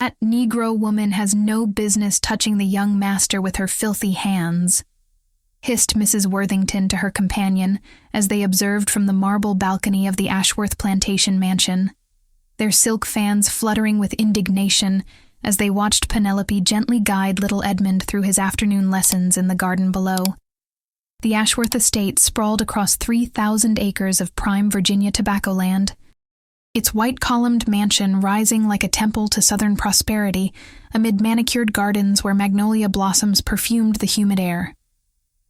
"That Negro woman has no business touching the young master with her filthy hands," hissed Mrs. Worthington to her companion as they observed from the marble balcony of the Ashworth plantation mansion, their silk fans fluttering with indignation as they watched Penelope gently guide little Edmund through his afternoon lessons in the garden below. The Ashworth estate sprawled across 3,000 acres of prime Virginia tobacco land, its white-columned mansion rising like a temple to southern prosperity amid manicured gardens where magnolia blossoms perfumed the humid air.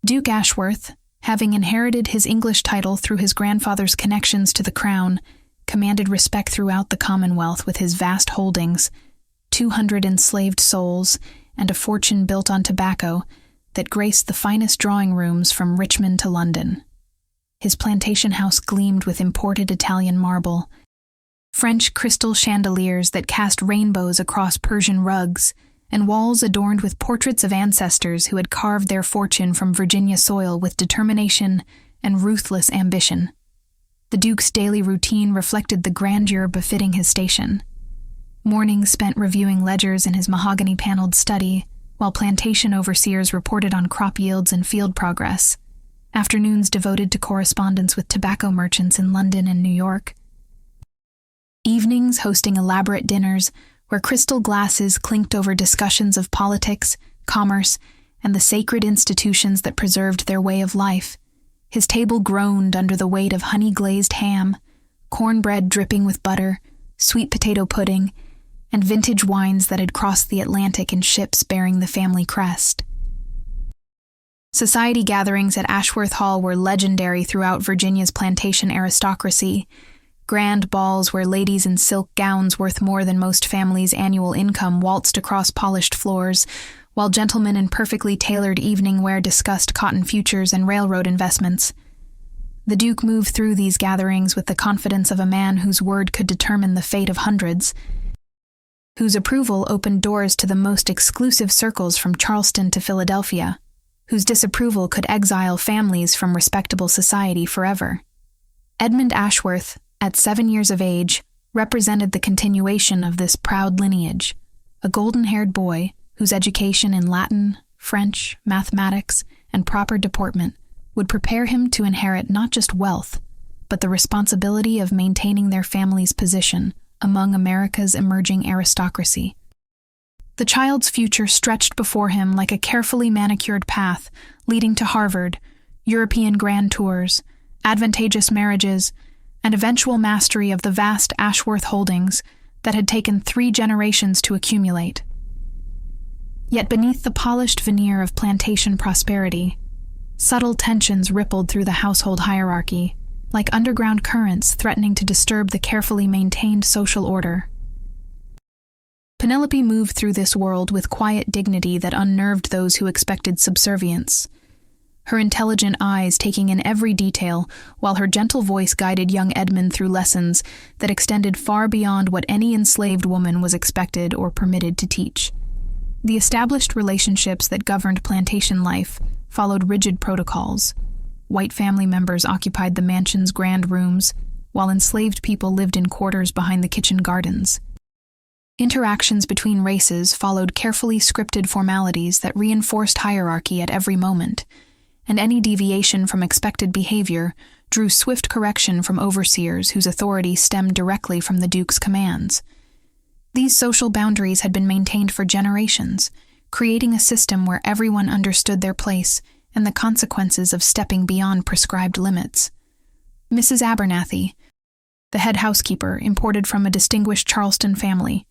Duke Ashworth, having inherited his English title through his grandfather's connections to the crown, commanded respect throughout the Commonwealth with his vast holdings, 200 enslaved souls, and a fortune built on tobacco that graced the finest drawing rooms from Richmond to London. His plantation house gleamed with imported Italian marble, French crystal chandeliers that cast rainbows across Persian rugs, and walls adorned with portraits of ancestors who had carved their fortune from Virginia soil with determination and ruthless ambition. The Duke's daily routine reflected the grandeur befitting his station. Mornings spent reviewing ledgers in his mahogany-paneled study, while plantation overseers reported on crop yields and field progress. Afternoons devoted to correspondence with tobacco merchants in London and New York. Evenings hosting elaborate dinners where crystal glasses clinked over discussions of politics, commerce, and the sacred institutions that preserved their way of life. His table groaned under the weight of honey-glazed ham, cornbread dripping with butter, sweet potato pudding, and vintage wines that had crossed the Atlantic in ships bearing the family crest. Society gatherings at Ashworth Hall were legendary throughout Virginia's plantation aristocracy, grand balls where ladies in silk gowns worth more than most families' annual income waltzed across polished floors, while gentlemen in perfectly tailored evening wear discussed cotton futures and railroad investments. The Duke moved through these gatherings with the confidence of a man whose word could determine the fate of hundreds, whose approval opened doors to the most exclusive circles from Charleston to Philadelphia, whose disapproval could exile families from respectable society forever. Edmund Ashworth, at 7 years of age, represented the continuation of this proud lineage, a golden-haired boy whose education in Latin, French, mathematics, and proper deportment would prepare him to inherit not just wealth, but the responsibility of maintaining their family's position among America's emerging aristocracy. The child's future stretched before him like a carefully manicured path leading to Harvard, European grand tours, advantageous marriages, and eventual mastery of the vast Ashworth holdings that had taken 3 generations to accumulate. Yet beneath the polished veneer of plantation prosperity, subtle tensions rippled through the household hierarchy, like underground currents threatening to disturb the carefully maintained social order. Penelope moved through this world with quiet dignity that unnerved those who expected subservience, her intelligent eyes taking in every detail, while her gentle voice guided young Edmund through lessons that extended far beyond what any enslaved woman was expected or permitted to teach. The established relationships that governed plantation life followed rigid protocols. White family members occupied the mansion's grand rooms, while enslaved people lived in quarters behind the kitchen gardens. Interactions between races followed carefully scripted formalities that reinforced hierarchy at every moment, and any deviation from expected behavior drew swift correction from overseers whose authority stemmed directly from the Duke's commands. These social boundaries had been maintained for generations, creating a system where everyone understood their place and the consequences of stepping beyond prescribed limits. Mrs. Abernathy, the head housekeeper imported from a distinguished Charleston family,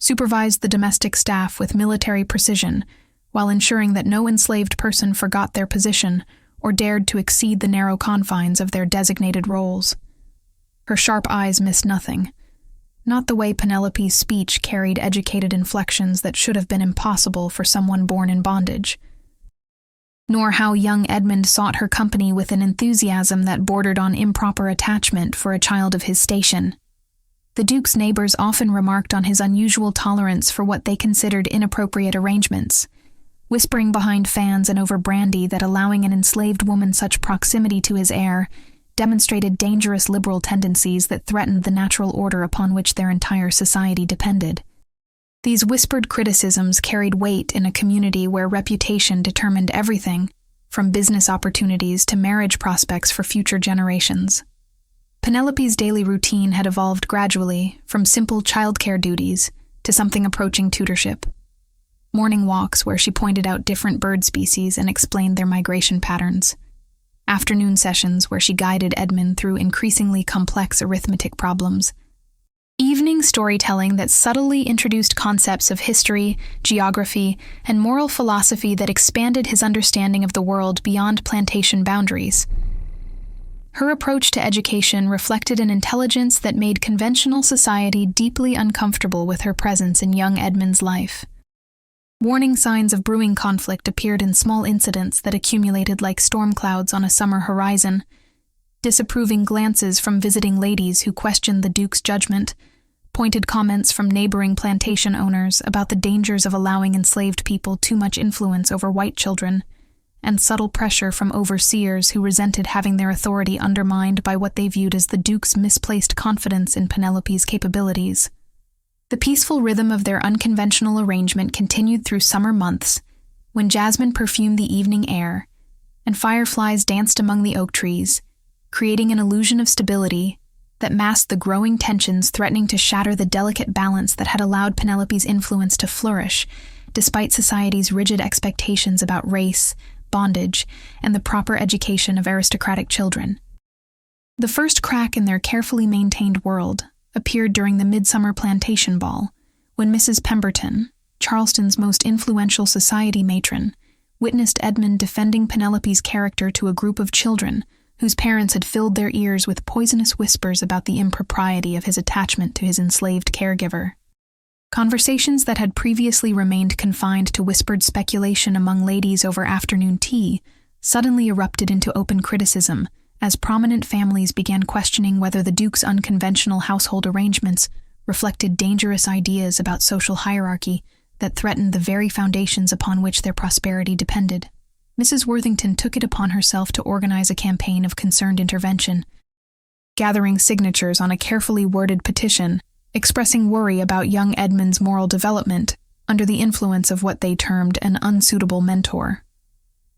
supervised the domestic staff with military precision while ensuring that no enslaved person forgot their position or dared to exceed the narrow confines of their designated roles. Her sharp eyes missed nothing, not the way Penelope's speech carried educated inflections that should have been impossible for someone born in bondage, nor how young Edmund sought her company with an enthusiasm that bordered on improper attachment for a child of his station. The Duke's neighbors often remarked on his unusual tolerance for what they considered inappropriate arrangements, whispering behind fans and over brandy that allowing an enslaved woman such proximity to his heir demonstrated dangerous liberal tendencies that threatened the natural order upon which their entire society depended. These whispered criticisms carried weight in a community where reputation determined everything, from business opportunities to marriage prospects for future generations. Penelope's daily routine had evolved gradually from simple childcare duties to something approaching tutorship. Morning walks where she pointed out different bird species and explained their migration patterns. Afternoon sessions where she guided Edmund through increasingly complex arithmetic problems. Evening storytelling that subtly introduced concepts of history, geography, and moral philosophy that expanded his understanding of the world beyond plantation boundaries. Her approach to education reflected an intelligence that made conventional society deeply uncomfortable with her presence in young Edmund's life. Warning signs of brewing conflict appeared in small incidents that accumulated like storm clouds on a summer horizon. Disapproving glances from visiting ladies who questioned the Duke's judgment, pointed comments from neighboring plantation owners about the dangers of allowing enslaved people too much influence over white children, and subtle pressure from overseers who resented having their authority undermined by what they viewed as the Duke's misplaced confidence in Penelope's capabilities. The peaceful rhythm of their unconventional arrangement continued through summer months, when jasmine perfumed the evening air, and fireflies danced among the oak trees, creating an illusion of stability that masked the growing tensions threatening to shatter the delicate balance that had allowed Penelope's influence to flourish, despite society's rigid expectations about race, bondage, and the proper education of aristocratic children. The first crack in their carefully maintained world appeared during the midsummer plantation ball, when Mrs. Pemberton, Charleston's most influential society matron, witnessed Edmund defending Penelope's character to a group of children whose parents had filled their ears with poisonous whispers about the impropriety of his attachment to his enslaved caregiver. Conversations that had previously remained confined to whispered speculation among ladies over afternoon tea suddenly erupted into open criticism as prominent families began questioning whether the Duke's unconventional household arrangements reflected dangerous ideas about social hierarchy that threatened the very foundations upon which their prosperity depended. Mrs. Worthington took it upon herself to organize a campaign of concerned intervention, gathering signatures on a carefully worded petition expressing worry about young Edmund's moral development under the influence of what they termed an unsuitable mentor.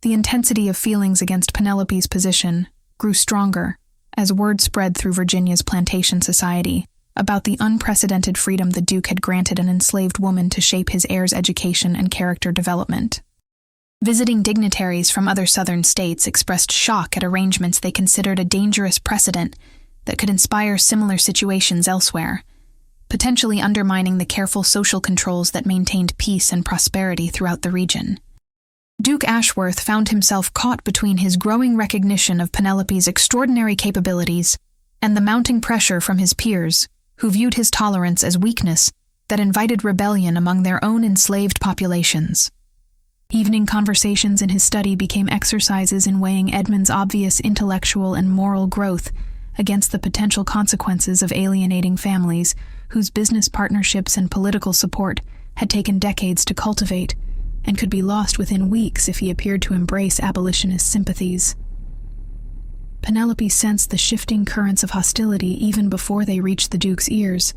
The intensity of feelings against Penelope's position grew stronger as word spread through Virginia's plantation society about the unprecedented freedom the Duke had granted an enslaved woman to shape his heir's education and character development. Visiting dignitaries from other southern states expressed shock at arrangements they considered a dangerous precedent that could inspire similar situations elsewhere, potentially undermining the careful social controls that maintained peace and prosperity throughout the region. Duke Ashworth found himself caught between his growing recognition of Penelope's extraordinary capabilities and the mounting pressure from his peers, who viewed his tolerance as weakness that invited rebellion among their own enslaved populations. Evening conversations in his study became exercises in weighing Edmund's obvious intellectual and moral growth against the potential consequences of alienating families whose business partnerships and political support had taken decades to cultivate and could be lost within weeks if he appeared to embrace abolitionist sympathies. Penelope sensed the shifting currents of hostility even before they reached the Duke's ears.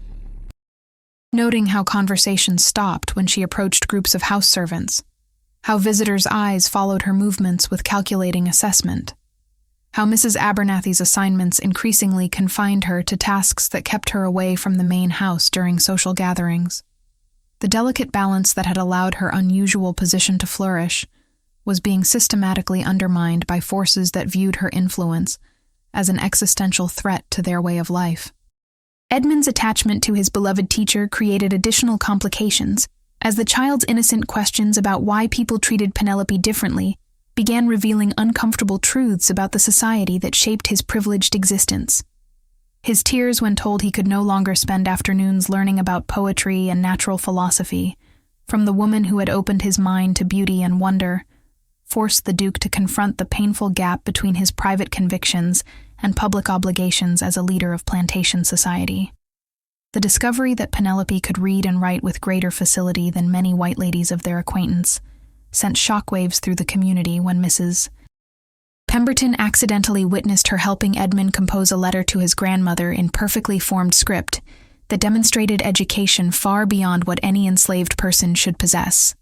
Noting how conversations stopped when she approached groups of house servants, how visitors' eyes followed her movements with calculating assessment, how Mrs. Abernathy's assignments increasingly confined her to tasks that kept her away from the main house during social gatherings. The delicate balance that had allowed her unusual position to flourish was being systematically undermined by forces that viewed her influence as an existential threat to their way of life. Edmund's attachment to his beloved teacher created additional complications, as the child's innocent questions about why people treated Penelope differently began revealing uncomfortable truths about the society that shaped his privileged existence. His tears when told he could no longer spend afternoons learning about poetry and natural philosophy, from the woman who had opened his mind to beauty and wonder, forced the Duke to confront the painful gap between his private convictions and public obligations as a leader of plantation society. The discovery that Penelope could read and write with greater facility than many white ladies of their acquaintance sent shockwaves through the community when Mrs. Pemberton accidentally witnessed her helping Edmund compose a letter to his grandmother in perfectly formed script that demonstrated education far beyond what any enslaved person should possess.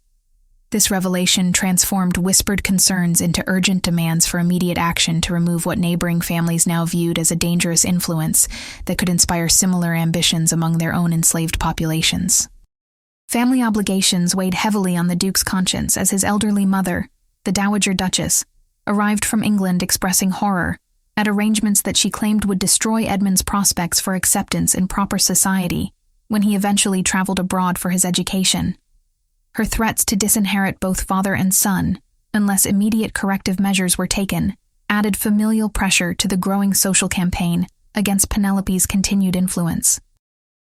This revelation transformed whispered concerns into urgent demands for immediate action to remove what neighboring families now viewed as a dangerous influence that could inspire similar ambitions among their own enslaved populations. Family obligations weighed heavily on the Duke's conscience as his elderly mother, the Dowager Duchess, arrived from England expressing horror at arrangements that she claimed would destroy Edmund's prospects for acceptance in proper society when he eventually traveled abroad for his education. Her threats to disinherit both father and son, unless immediate corrective measures were taken, added familial pressure to the growing social campaign against Penelope's continued influence.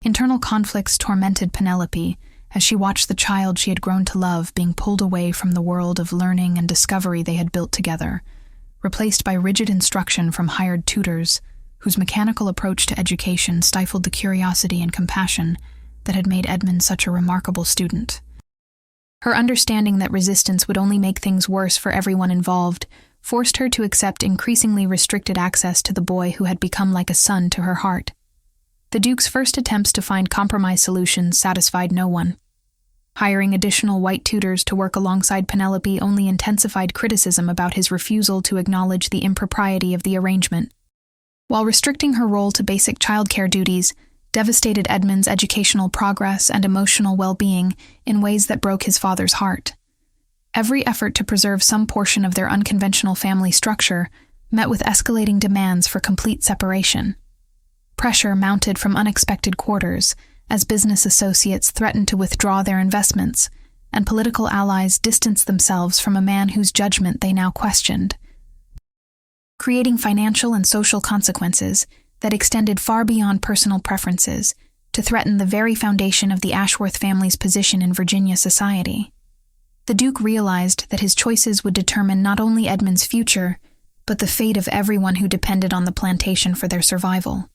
Internal conflicts tormented Penelope as she watched the child she had grown to love being pulled away from the world of learning and discovery they had built together, replaced by rigid instruction from hired tutors whose mechanical approach to education stifled the curiosity and compassion that had made Edmund such a remarkable student. Her understanding that resistance would only make things worse for everyone involved forced her to accept increasingly restricted access to the boy who had become like a son to her heart. The Duke's first attempts to find compromise solutions satisfied no one. Hiring additional white tutors to work alongside Penelope only intensified criticism about his refusal to acknowledge the impropriety of the arrangement, while restricting her role to basic childcare duties devastated Edmund's educational progress and emotional well-being in ways that broke his father's heart. Every effort to preserve some portion of their unconventional family structure met with escalating demands for complete separation. Pressure mounted from unexpected quarters as business associates threatened to withdraw their investments, and political allies distanced themselves from a man whose judgment they now questioned, creating financial and social consequences that extended far beyond personal preferences to threaten the very foundation of the Ashworth family's position in Virginia society. The Duke realized that his choices would determine not only Edmund's future, but the fate of everyone who depended on the plantation for their survival.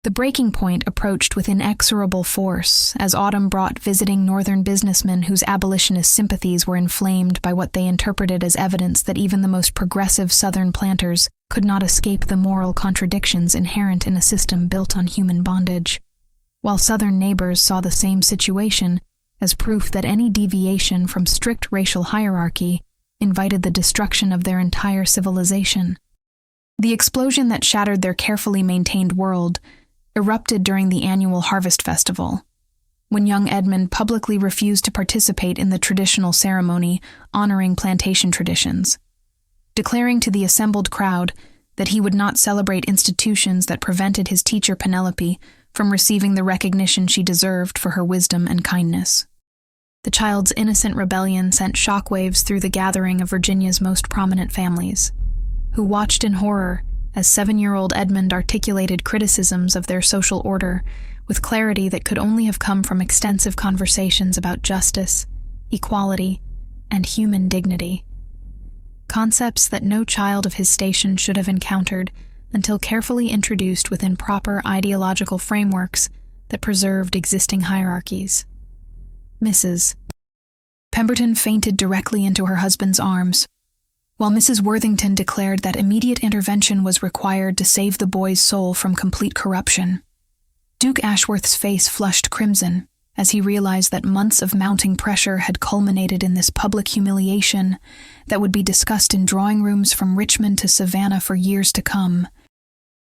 The breaking point approached with inexorable force as autumn brought visiting northern businessmen whose abolitionist sympathies were inflamed by what they interpreted as evidence that even the most progressive southern planters could not escape the moral contradictions inherent in a system built on human bondage, while southern neighbors saw the same situation as proof that any deviation from strict racial hierarchy invited the destruction of their entire civilization. The explosion that shattered their carefully maintained world erupted during the annual Harvest Festival, when young Edmund publicly refused to participate in the traditional ceremony honoring plantation traditions, declaring to the assembled crowd that he would not celebrate institutions that prevented his teacher Penelope from receiving the recognition she deserved for her wisdom and kindness. The child's innocent rebellion sent shockwaves through the gathering of Virginia's most prominent families, who watched in horror as 7-year-old Edmund articulated criticisms of their social order with clarity that could only have come from extensive conversations about justice, equality, and human dignity. Concepts that no child of his station should have encountered until carefully introduced within proper ideological frameworks that preserved existing hierarchies. Mrs. Pemberton fainted directly into her husband's arms, while Mrs. Worthington declared that immediate intervention was required to save the boy's soul from complete corruption. Duke Ashworth's face flushed crimson as he realized that months of mounting pressure had culminated in this public humiliation that would be discussed in drawing rooms from Richmond to Savannah for years to come,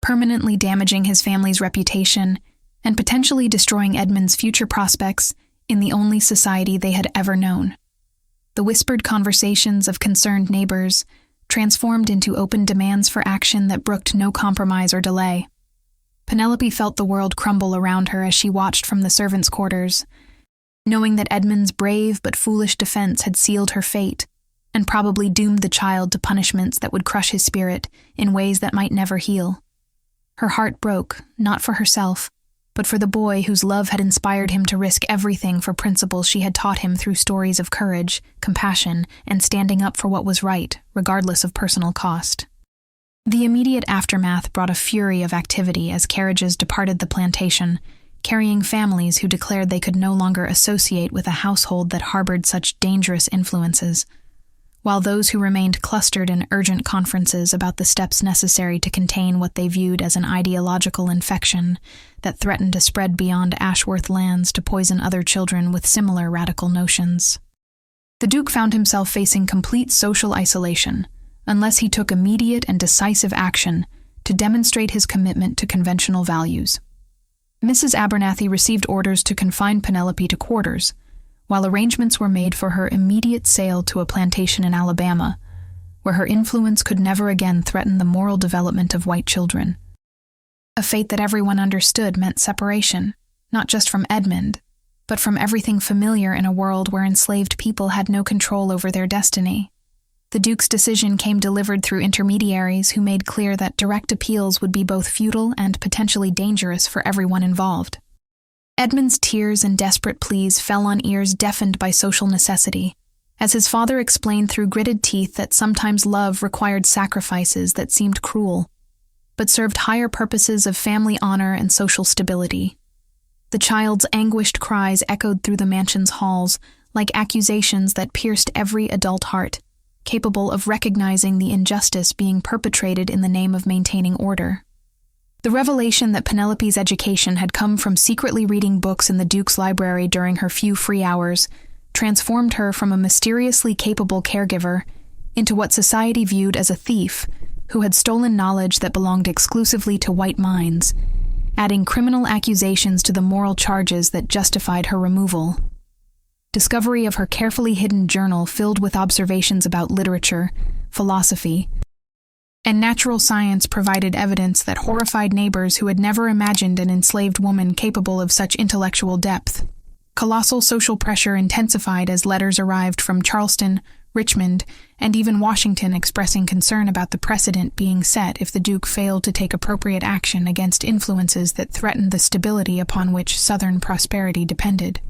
permanently damaging his family's reputation and potentially destroying Edmund's future prospects in the only society they had ever known. The whispered conversations of concerned neighbors transformed into open demands for action that brooked no compromise or delay. Penelope felt the world crumble around her as she watched from the servants' quarters, knowing that Edmund's brave but foolish defense had sealed her fate and probably doomed the child to punishments that would crush his spirit in ways that might never heal. Her heart broke, not for herself, but for the boy whose love had inspired him to risk everything for principles she had taught him through stories of courage, compassion, and standing up for what was right, regardless of personal cost. The immediate aftermath brought a fury of activity as carriages departed the plantation, carrying families who declared they could no longer associate with a household that harbored such dangerous influences. while those who remained clustered in urgent conferences about the steps necessary to contain what they viewed as an ideological infection that threatened to spread beyond Ashworth lands to poison other children with similar radical notions. The Duke found himself facing complete social isolation unless he took immediate and decisive action to demonstrate his commitment to conventional values. Mrs. Abernathy received orders to confine Penelope to quarters, while arrangements were made for her immediate sale to a plantation in Alabama, where her influence could never again threaten the moral development of white children. A fate that everyone understood meant separation, not just from Edmund, but from everything familiar in a world where enslaved people had no control over their destiny. The Duke's decision came delivered through intermediaries who made clear that direct appeals would be both futile and potentially dangerous for everyone involved. Edmund's tears and desperate pleas fell on ears deafened by social necessity, as his father explained through gritted teeth that sometimes love required sacrifices that seemed cruel, but served higher purposes of family honor and social stability. The child's anguished cries echoed through the mansion's halls like accusations that pierced every adult heart, capable of recognizing the injustice being perpetrated in the name of maintaining order. The revelation that Penelope's education had come from secretly reading books in the Duke's library during her few free hours transformed her from a mysteriously capable caregiver into what society viewed as a thief who had stolen knowledge that belonged exclusively to white minds, adding criminal accusations to the moral charges that justified her removal. Discovery of her carefully hidden journal filled with observations about literature, philosophy, and natural science provided evidence that horrified neighbors who had never imagined an enslaved woman capable of such intellectual depth. Colossal social pressure intensified as letters arrived from Charleston, Richmond, and even Washington expressing concern about the precedent being set if the Duke failed to take appropriate action against influences that threatened the stability upon which Southern prosperity depended.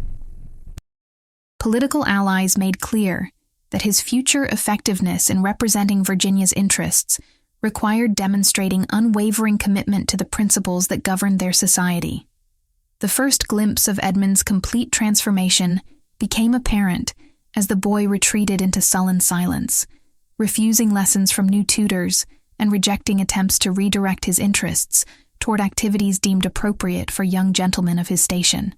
Political allies made clear that his future effectiveness in representing Virginia's interests required demonstrating unwavering commitment to the principles that governed their society. The first glimpse of Edmund's complete transformation became apparent as the boy retreated into sullen silence, refusing lessons from new tutors and rejecting attempts to redirect his interests toward activities deemed appropriate for young gentlemen of his station.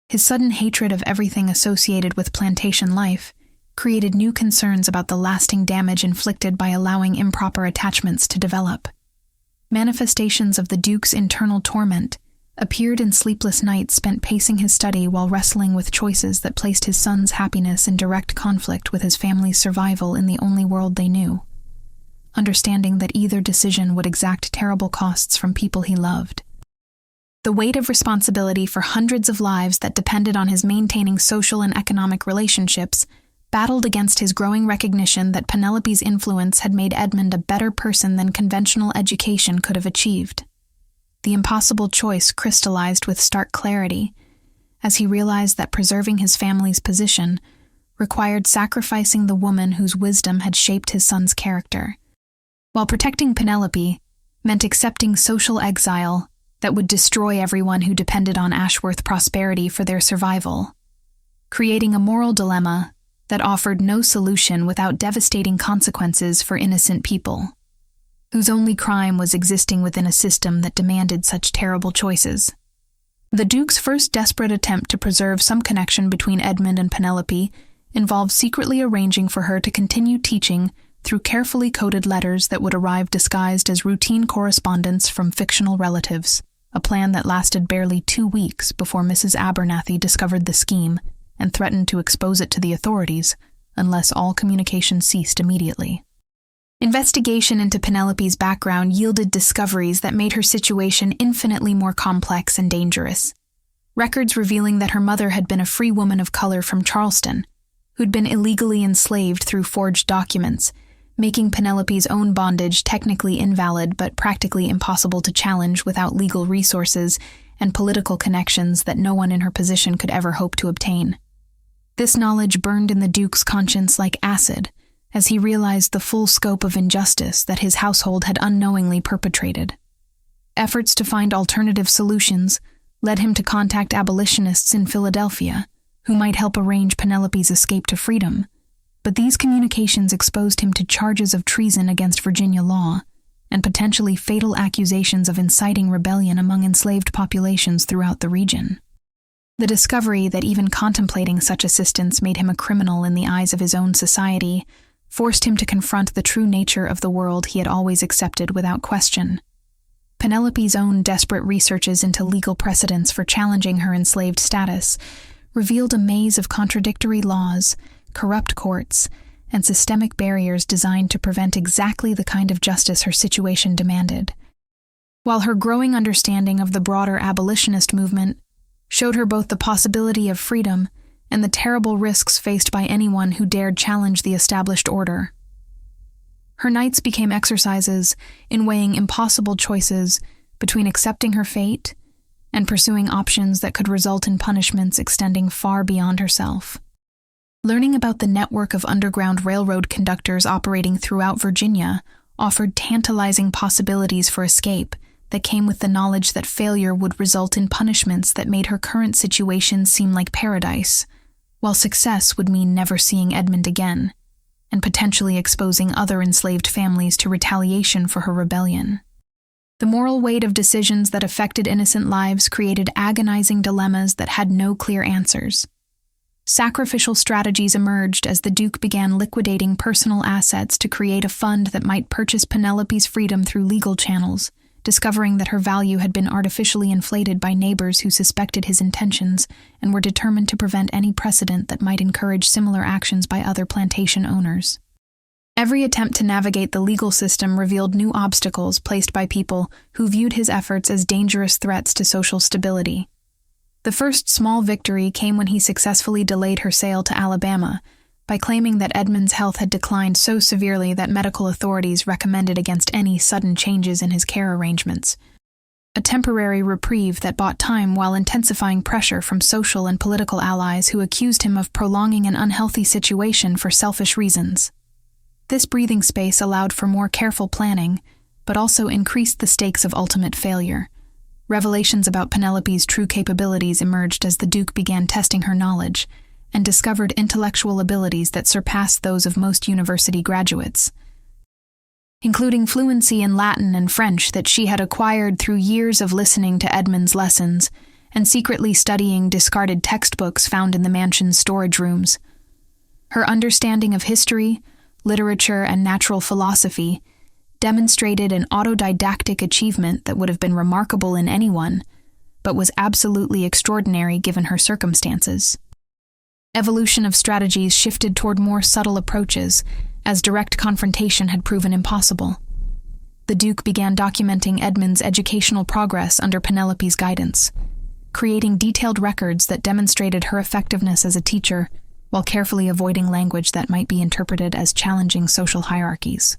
His sudden hatred of everything associated with plantation life created new concerns about the lasting damage inflicted by allowing improper attachments to develop. Manifestations of the Duke's internal torment appeared in sleepless nights spent pacing his study while wrestling with choices that placed his son's happiness in direct conflict with his family's survival in the only world they knew, understanding that either decision would exact terrible costs from people he loved. The weight of responsibility for hundreds of lives that depended on his maintaining social and economic relationships battled against his growing recognition that Penelope's influence had made Edmund a better person than conventional education could have achieved. The impossible choice crystallized with stark clarity, as he realized that preserving his family's position required sacrificing the woman whose wisdom had shaped his son's character, while protecting Penelope meant accepting social exile that would destroy everyone who depended on Ashworth prosperity for their survival, creating a moral dilemma that offered no solution without devastating consequences for innocent people, whose only crime was existing within a system that demanded such terrible choices. The Duke's first desperate attempt to preserve some connection between Edmund and Penelope involved secretly arranging for her to continue teaching through carefully coded letters that would arrive disguised as routine correspondence from fictional relatives, a plan that lasted barely 2 weeks before Mrs. Abernathy discovered the scheme and threatened to expose it to the authorities unless all communication ceased immediately. Investigation into Penelope's background yielded discoveries that made her situation infinitely more complex and dangerous. Records revealing that her mother had been a free woman of color from Charleston, who'd been illegally enslaved through forged documents, making Penelope's own bondage technically invalid but practically impossible to challenge without legal resources and political connections that no one in her position could ever hope to obtain. This knowledge burned in the Duke's conscience like acid, as he realized the full scope of injustice that his household had unknowingly perpetrated. Efforts to find alternative solutions led him to contact abolitionists in Philadelphia, who might help arrange Penelope's escape to freedom, But these communications exposed him to charges of treason against Virginia law and potentially fatal accusations of inciting rebellion among enslaved populations throughout the region. The discovery that even contemplating such assistance made him a criminal in the eyes of his own society forced him to confront the true nature of the world he had always accepted without question. Penelope's own desperate researches into legal precedents for challenging her enslaved status revealed a maze of contradictory laws, corrupt courts, and systemic barriers designed to prevent exactly the kind of justice her situation demanded. While her growing understanding of the broader abolitionist movement showed her both the possibility of freedom and the terrible risks faced by anyone who dared challenge the established order. Her nights became exercises in weighing impossible choices between accepting her fate and pursuing options that could result in punishments extending far beyond herself. Learning about the network of underground railroad conductors operating throughout Virginia offered tantalizing possibilities for escape that came with the knowledge that failure would result in punishments that made her current situation seem like paradise, while success would mean never seeing Edmund again, and potentially exposing other enslaved families to retaliation for her rebellion. The moral weight of decisions that affected innocent lives created agonizing dilemmas that had no clear answers. Sacrificial strategies emerged as the Duke began liquidating personal assets to create a fund that might purchase Penelope's freedom through legal channels, discovering that her value had been artificially inflated by neighbors who suspected his intentions and were determined to prevent any precedent that might encourage similar actions by other plantation owners. Every attempt to navigate the legal system revealed new obstacles placed by people who viewed his efforts as dangerous threats to social stability. The first small victory came when he successfully delayed her sale to Alabama by claiming that Edmund's health had declined so severely that medical authorities recommended against any sudden changes in his care arrangements. A temporary reprieve that bought time while intensifying pressure from social and political allies who accused him of prolonging an unhealthy situation for selfish reasons. This breathing space allowed for more careful planning, but also increased the stakes of ultimate failure. Revelations about Penelope's true capabilities emerged as the Duke began testing her knowledge and discovered intellectual abilities that surpassed those of most university graduates, including fluency in Latin and French that she had acquired through years of listening to Edmund's lessons and secretly studying discarded textbooks found in the mansion's storage rooms. Her understanding of history, literature, and natural philosophy demonstrated an autodidactic achievement that would have been remarkable in anyone, but was absolutely extraordinary given her circumstances. Evolution of strategies shifted toward more subtle approaches, as direct confrontation had proven impossible. The Duke began documenting Edmund's educational progress under Penelope's guidance, creating detailed records that demonstrated her effectiveness as a teacher, while carefully avoiding language that might be interpreted as challenging social hierarchies.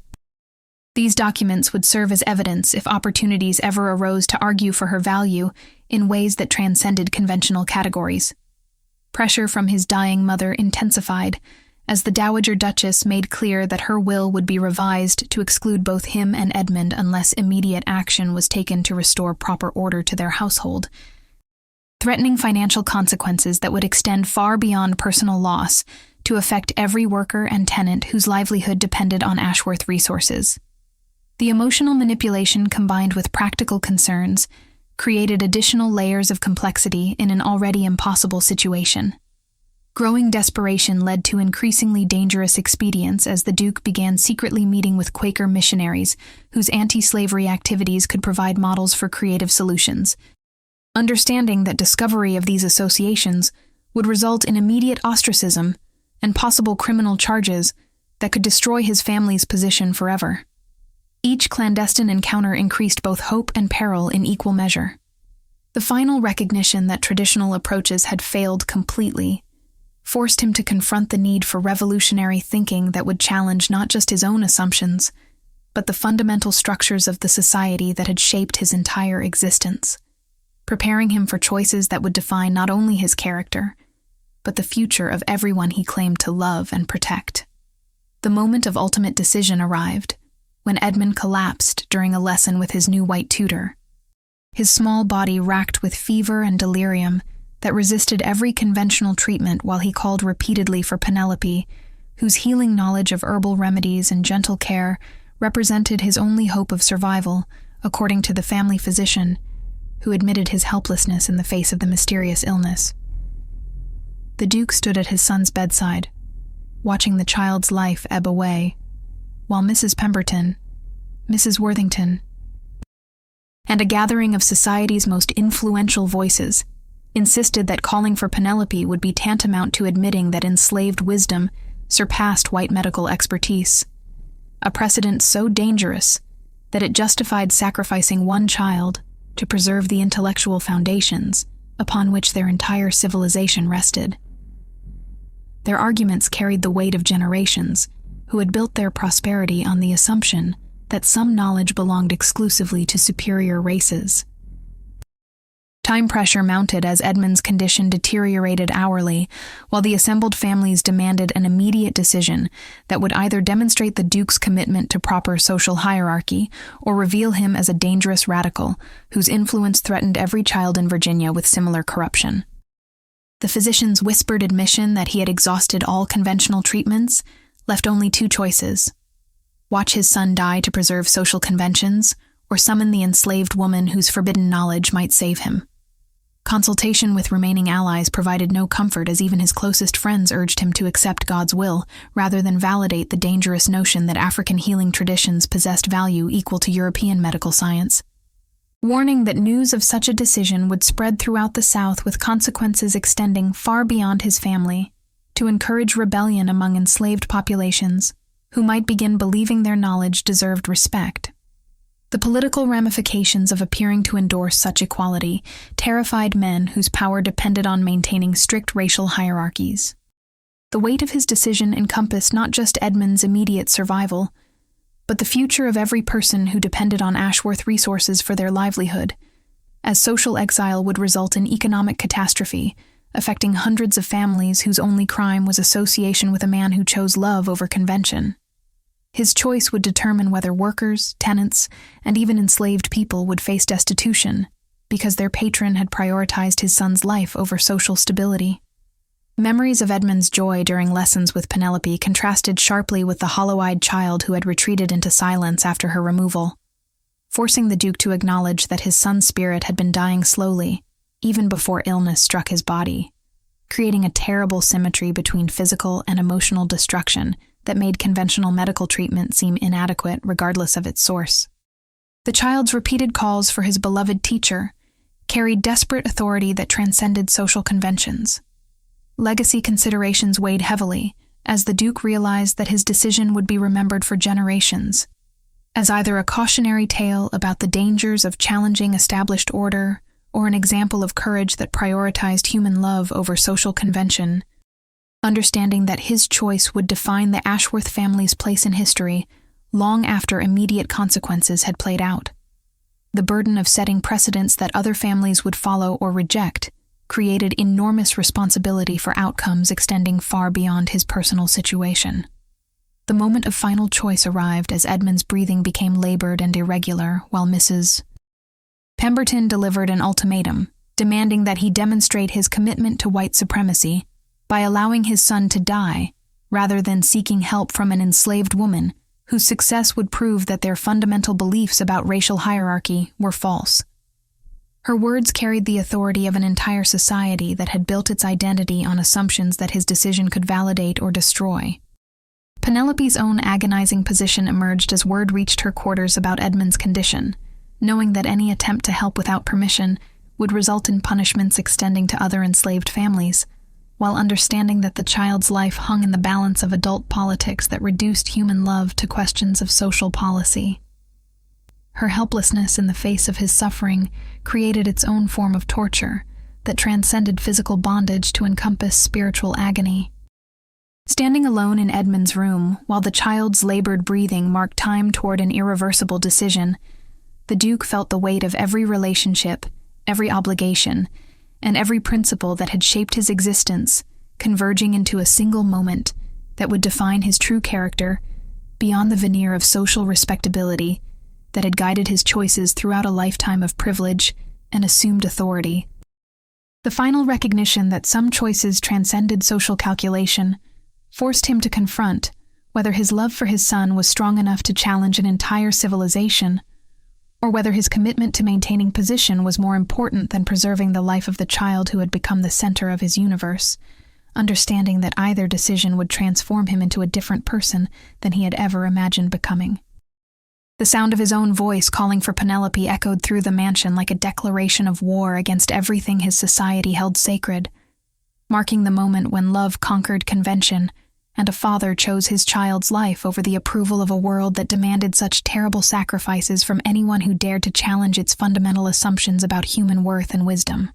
These documents would serve as evidence if opportunities ever arose to argue for her value in ways that transcended conventional categories. Pressure from his dying mother intensified as the Dowager Duchess made clear that her will would be revised to exclude both him and Edmund unless immediate action was taken to restore proper order to their household, threatening financial consequences that would extend far beyond personal loss to affect every worker and tenant whose livelihood depended on Ashworth resources. The emotional manipulation combined with practical concerns created additional layers of complexity in an already impossible situation. Growing desperation led to increasingly dangerous expedients as the Duke began secretly meeting with Quaker missionaries whose anti-slavery activities could provide models for creative solutions, understanding that discovery of these associations would result in immediate ostracism and possible criminal charges that could destroy his family's position forever. Each clandestine encounter increased both hope and peril in equal measure. The final recognition that traditional approaches had failed completely forced him to confront the need for revolutionary thinking that would challenge not just his own assumptions, but the fundamental structures of the society that had shaped his entire existence, preparing him for choices that would define not only his character, but the future of everyone he claimed to love and protect. The moment of ultimate decision arrived, when Edmund collapsed during a lesson with his new white tutor, his small body racked with fever and delirium that resisted every conventional treatment while he called repeatedly for Penelope, whose healing knowledge of herbal remedies and gentle care represented his only hope of survival, according to the family physician, who admitted his helplessness in the face of the mysterious illness. The Duke stood at his son's bedside, watching the child's life ebb away, while Mrs. Pemberton, Mrs. Worthington, and a gathering of society's most influential voices insisted that calling for Penelope would be tantamount to admitting that enslaved wisdom surpassed white medical expertise, a precedent so dangerous that it justified sacrificing one child to preserve the intellectual foundations upon which their entire civilization rested. Their arguments carried the weight of generations who had built their prosperity on the assumption that some knowledge belonged exclusively to superior races. Time pressure mounted as Edmund's condition deteriorated hourly, while the assembled families demanded an immediate decision that would either demonstrate the Duke's commitment to proper social hierarchy or reveal him as a dangerous radical whose influence threatened every child in Virginia with similar corruption. The physician's whispered admission that he had exhausted all conventional treatments left only two choices: watch his son die to preserve social conventions, or summon the enslaved woman whose forbidden knowledge might save him. Consultation with remaining allies provided no comfort, as even his closest friends urged him to accept God's will rather than validate the dangerous notion that African healing traditions possessed value equal to European medical science. Warning that news of such a decision would spread throughout the South with consequences extending far beyond his family, to encourage rebellion among enslaved populations, who might begin believing their knowledge deserved respect. The political ramifications of appearing to endorse such equality terrified men whose power depended on maintaining strict racial hierarchies. The weight of his decision encompassed not just Edmund's immediate survival, but the future of every person who depended on Ashworth resources for their livelihood, as social exile would result in economic catastrophe, affecting hundreds of families whose only crime was association with a man who chose love over convention. His choice would determine whether workers, tenants, and even enslaved people would face destitution because their patron had prioritized his son's life over social stability. Memories of Edmund's joy during lessons with Penelope contrasted sharply with the hollow-eyed child who had retreated into silence after her removal, forcing the Duke to acknowledge that his son's spirit had been dying slowly, even before illness struck his body, creating a terrible symmetry between physical and emotional destruction that made conventional medical treatment seem inadequate regardless of its source. The child's repeated calls for his beloved teacher carried desperate authority that transcended social conventions. Legacy considerations weighed heavily as the Duke realized that his decision would be remembered for generations, as either a cautionary tale about the dangers of challenging established order or an example of courage that prioritized human love over social convention. Understanding that his choice would define the Ashworth family's place in history long after immediate consequences had played out. The burden of setting precedents that other families would follow or reject created enormous responsibility for outcomes extending far beyond his personal situation. The moment of final choice arrived as Edmund's breathing became labored and irregular, while Mrs. Pemberton delivered an ultimatum, demanding that he demonstrate his commitment to white supremacy by allowing his son to die, rather than seeking help from an enslaved woman whose success would prove that their fundamental beliefs about racial hierarchy were false. Her words carried the authority of an entire society that had built its identity on assumptions that his decision could validate or destroy. Penelope's own agonizing position emerged as word reached her quarters about Edmund's condition, knowing that any attempt to help without permission would result in punishments extending to other enslaved families, while understanding that the child's life hung in the balance of adult politics that reduced human love to questions of social policy. Her helplessness in the face of his suffering created its own form of torture that transcended physical bondage to encompass spiritual agony. Standing alone in Edmund's room, while the child's labored breathing marked time toward an irreversible decision, the Duke felt the weight of every relationship, every obligation, and every principle that had shaped his existence converging into a single moment that would define his true character beyond the veneer of social respectability that had guided his choices throughout a lifetime of privilege and assumed authority. The final recognition that some choices transcended social calculation forced him to confront whether his love for his son was strong enough to challenge an entire civilization, or whether his commitment to maintaining position was more important than preserving the life of the child who had become the center of his universe, understanding that either decision would transform him into a different person than he had ever imagined becoming. The sound of his own voice calling for Penelope echoed through the mansion like a declaration of war against everything his society held sacred, marking the moment when love conquered convention and a father chose his child's life over the approval of a world that demanded such terrible sacrifices from anyone who dared to challenge its fundamental assumptions about human worth and wisdom.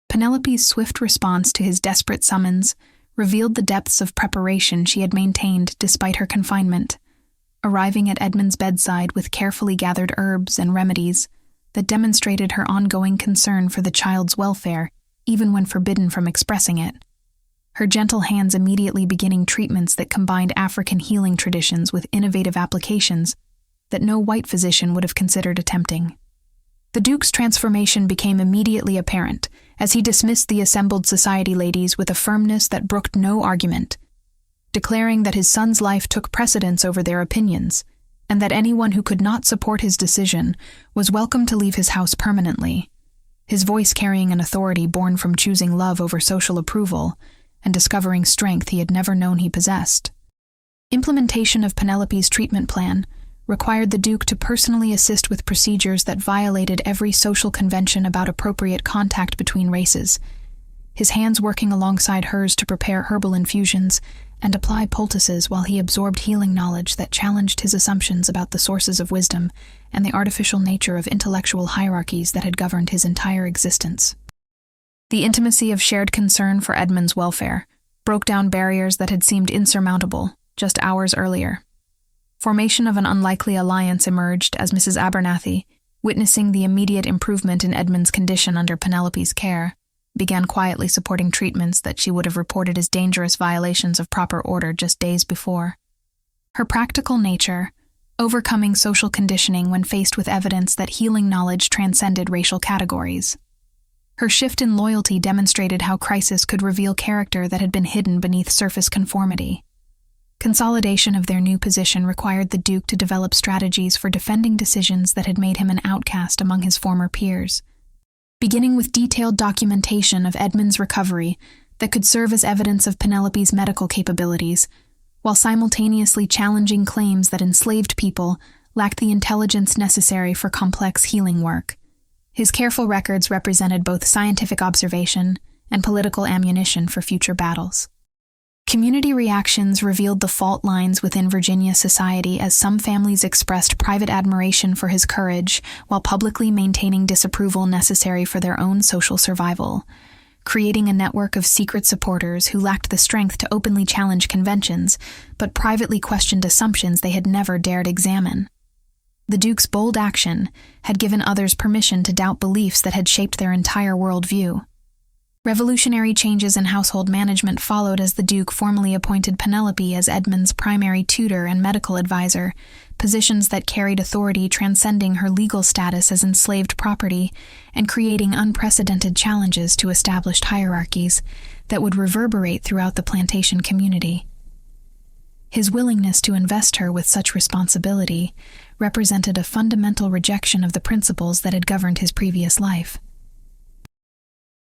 Penelope's swift response to his desperate summons revealed the depths of preparation she had maintained despite her confinement, arriving at Edmund's bedside with carefully gathered herbs and remedies that demonstrated her ongoing concern for the child's welfare, even when forbidden from expressing it. Her gentle hands immediately beginning treatments that combined African healing traditions with innovative applications that no white physician would have considered attempting. The Duke's transformation became immediately apparent as he dismissed the assembled society ladies with a firmness that brooked no argument, declaring that his son's life took precedence over their opinions, and that anyone who could not support his decision was welcome to leave his house permanently, his voice carrying an authority born from choosing love over social approval and discovering strength he had never known he possessed. Implementation of Penelope's treatment plan required the Duke to personally assist with procedures that violated every social convention about appropriate contact between races, his hands working alongside hers to prepare herbal infusions and apply poultices while he absorbed healing knowledge that challenged his assumptions about the sources of wisdom and the artificial nature of intellectual hierarchies that had governed his entire existence. The intimacy of shared concern for Edmund's welfare broke down barriers that had seemed insurmountable just hours earlier. Formation of an unlikely alliance emerged as Mrs. Abernathy, witnessing the immediate improvement in Edmund's condition under Penelope's care, began quietly supporting treatments that she would have reported as dangerous violations of proper order just days before. Her practical nature, overcoming social conditioning when faced with evidence that healing knowledge transcended racial categories. Her shift in loyalty demonstrated how crisis could reveal character that had been hidden beneath surface conformity. Consolidation of their new position required the Duke to develop strategies for defending decisions that had made him an outcast among his former peers, beginning with detailed documentation of Edmund's recovery that could serve as evidence of Penelope's medical capabilities, while simultaneously challenging claims that enslaved people lacked the intelligence necessary for complex healing work. His careful records represented both scientific observation and political ammunition for future battles. Community reactions revealed the fault lines within Virginia society as some families expressed private admiration for his courage while publicly maintaining disapproval necessary for their own social survival, creating a network of secret supporters who lacked the strength to openly challenge conventions but privately questioned assumptions they had never dared examine. The Duke's bold action had given others permission to doubt beliefs that had shaped their entire worldview. Revolutionary changes in household management followed as the Duke formally appointed Penelope as Edmund's primary tutor and medical advisor, positions that carried authority transcending her legal status as enslaved property and creating unprecedented challenges to established hierarchies that would reverberate throughout the plantation community. His willingness to invest her with such responsibility represented a fundamental rejection of the principles that had governed his previous life.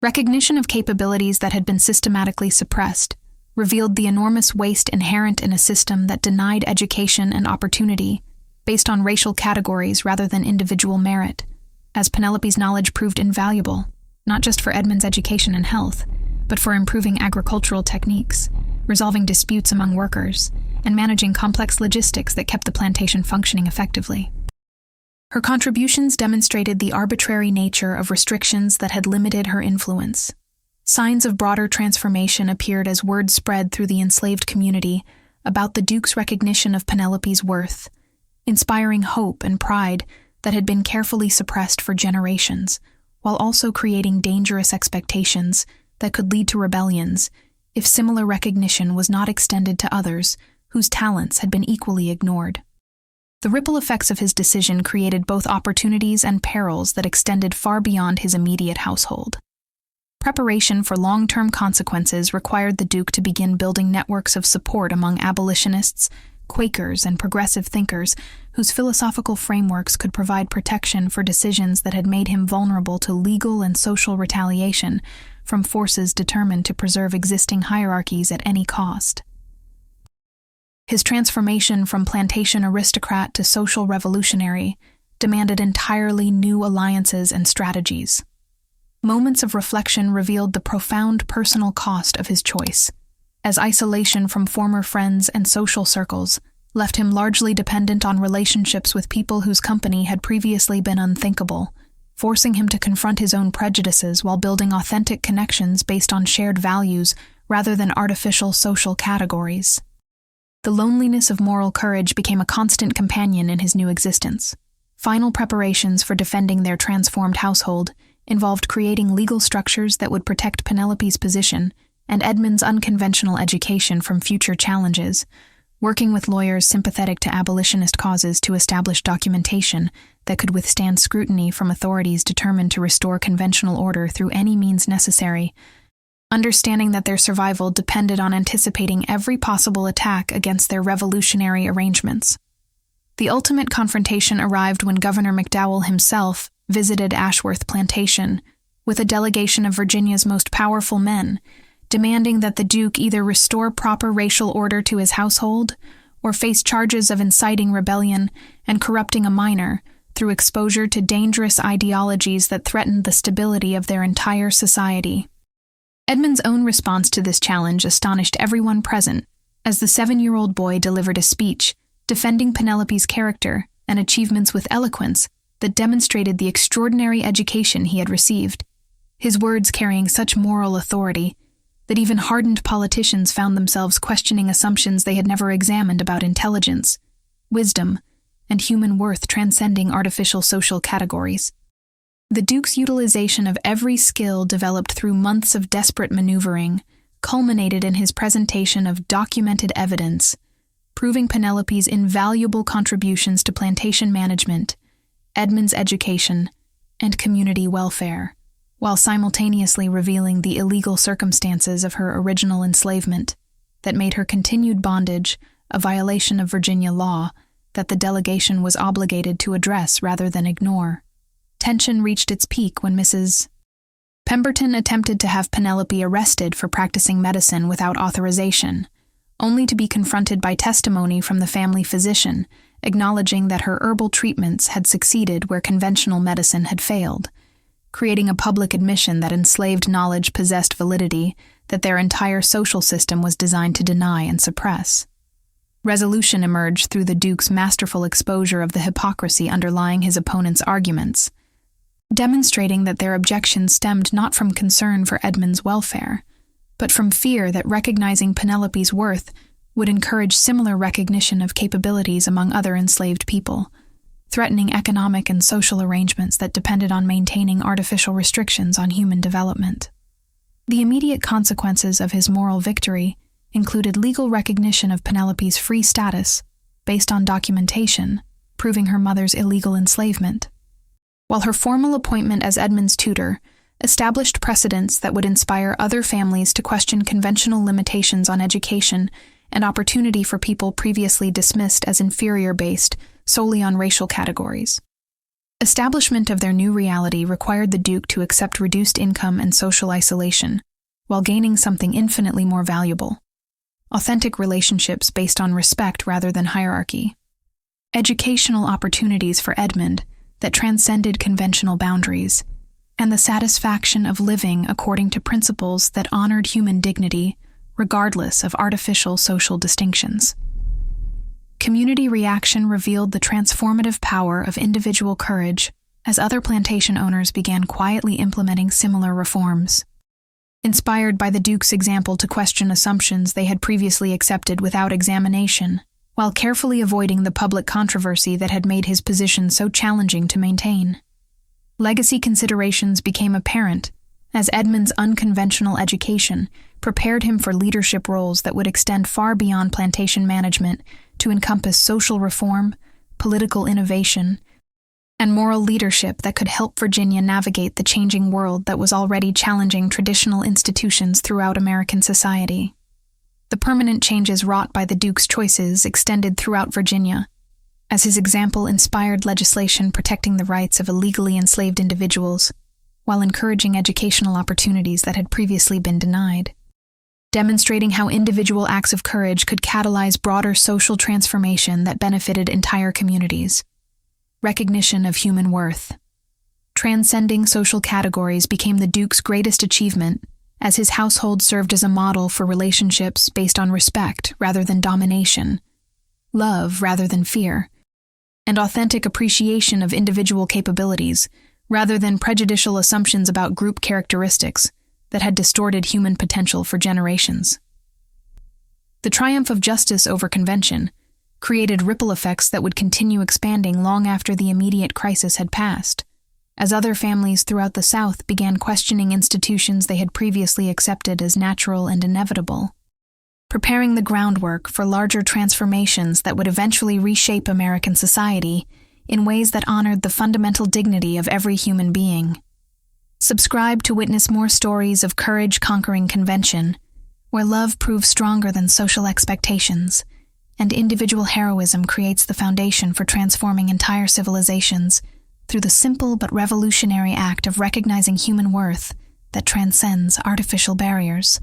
Recognition of capabilities that had been systematically suppressed revealed the enormous waste inherent in a system that denied education and opportunity based on racial categories rather than individual merit, as Penelope's knowledge proved invaluable, not just for Edmund's education and health, but for improving agricultural techniques, resolving disputes among workers, and managing complex logistics that kept the plantation functioning effectively. Her contributions demonstrated the arbitrary nature of restrictions that had limited her influence. Signs of broader transformation appeared as word spread through the enslaved community about the Duke's recognition of Penelope's worth, inspiring hope and pride that had been carefully suppressed for generations, while also creating dangerous expectations that could lead to rebellions if similar recognition was not extended to others whose talents had been equally ignored. The ripple effects of his decision created both opportunities and perils that extended far beyond his immediate household. Preparation for long-term consequences required the Duke to begin building networks of support among abolitionists, Quakers, and progressive thinkers whose philosophical frameworks could provide protection for decisions that had made him vulnerable to legal and social retaliation from forces determined to preserve existing hierarchies at any cost. His transformation from plantation aristocrat to social revolutionary demanded entirely new alliances and strategies. Moments of reflection revealed the profound personal cost of his choice, as isolation from former friends and social circles left him largely dependent on relationships with people whose company had previously been unthinkable, forcing him to confront his own prejudices while building authentic connections based on shared values rather than artificial social categories. The loneliness of moral courage became a constant companion in his new existence. Final preparations for defending their transformed household involved creating legal structures that would protect Penelope's position and Edmund's unconventional education from future challenges, working with lawyers sympathetic to abolitionist causes to establish documentation that could withstand scrutiny from authorities determined to restore conventional order through any means necessary, understanding that their survival depended on anticipating every possible attack against their revolutionary arrangements. The ultimate confrontation arrived when Governor McDowell himself visited Ashworth Plantation with a delegation of Virginia's most powerful men, demanding that the Duke either restore proper racial order to his household or face charges of inciting rebellion and corrupting a minor through exposure to dangerous ideologies that threatened the stability of their entire society. Edmund's own response to this challenge astonished everyone present, as the 7-year-old boy delivered a speech defending Penelope's character and achievements with eloquence that demonstrated the extraordinary education he had received, his words carrying such moral authority that even hardened politicians found themselves questioning assumptions they had never examined about intelligence, wisdom, and human worth transcending artificial social categories. The Duke's utilization of every skill developed through months of desperate maneuvering culminated in his presentation of documented evidence, proving Penelope's invaluable contributions to plantation management, Edmund's education, and community welfare, while simultaneously revealing the illegal circumstances of her original enslavement that made her continued bondage a violation of Virginia law that the delegation was obligated to address rather than ignore. Tension reached its peak when Mrs. Pemberton attempted to have Penelope arrested for practicing medicine without authorization, only to be confronted by testimony from the family physician, acknowledging that her herbal treatments had succeeded where conventional medicine had failed, creating a public admission that enslaved knowledge possessed validity that their entire social system was designed to deny and suppress. Resolution emerged through the Duke's masterful exposure of the hypocrisy underlying his opponent's arguments, demonstrating that their objections stemmed not from concern for Edmund's welfare, but from fear that recognizing Penelope's worth would encourage similar recognition of capabilities among other enslaved people, threatening economic and social arrangements that depended on maintaining artificial restrictions on human development. The immediate consequences of his moral victory included legal recognition of Penelope's free status based on documentation proving her mother's illegal enslavement, while her formal appointment as Edmund's tutor established precedents that would inspire other families to question conventional limitations on education and opportunity for people previously dismissed as inferior based solely on racial categories. Establishment of their new reality required the Duke to accept reduced income and social isolation, while gaining something infinitely more valuable: authentic relationships based on respect rather than hierarchy, educational opportunities for Edmund that transcended conventional boundaries, and the satisfaction of living according to principles that honored human dignity regardless of artificial social distinctions. Community reaction revealed the transformative power of individual courage as other plantation owners began quietly implementing similar reforms. Inspired by the Duke's example to question assumptions they had previously accepted without examination, while carefully avoiding the public controversy that had made his position so challenging to maintain. Legacy considerations became apparent as Edmund's unconventional education prepared him for leadership roles that would extend far beyond plantation management to encompass social reform, political innovation, and moral leadership that could help Virginia navigate the changing world that was already challenging traditional institutions throughout American society. The permanent changes wrought by the Duke's choices extended throughout Virginia, as his example inspired legislation protecting the rights of illegally enslaved individuals, while encouraging educational opportunities that had previously been denied, demonstrating how individual acts of courage could catalyze broader social transformation that benefited entire communities. Recognition of human worth. Transcending social categories became the Duke's greatest achievement, as his household served as a model for relationships based on respect rather than domination, love rather than fear, and authentic appreciation of individual capabilities rather than prejudicial assumptions about group characteristics that had distorted human potential for generations. The triumph of justice over convention created ripple effects that would continue expanding long after the immediate crisis had passed, as other families throughout the South began questioning institutions they had previously accepted as natural and inevitable, preparing the groundwork for larger transformations that would eventually reshape American society in ways that honored the fundamental dignity of every human being. Subscribe to witness more stories of courage conquering convention, where love proves stronger than social expectations, and individual heroism creates the foundation for transforming entire civilizations through the simple but revolutionary act of recognizing human worth that transcends artificial barriers.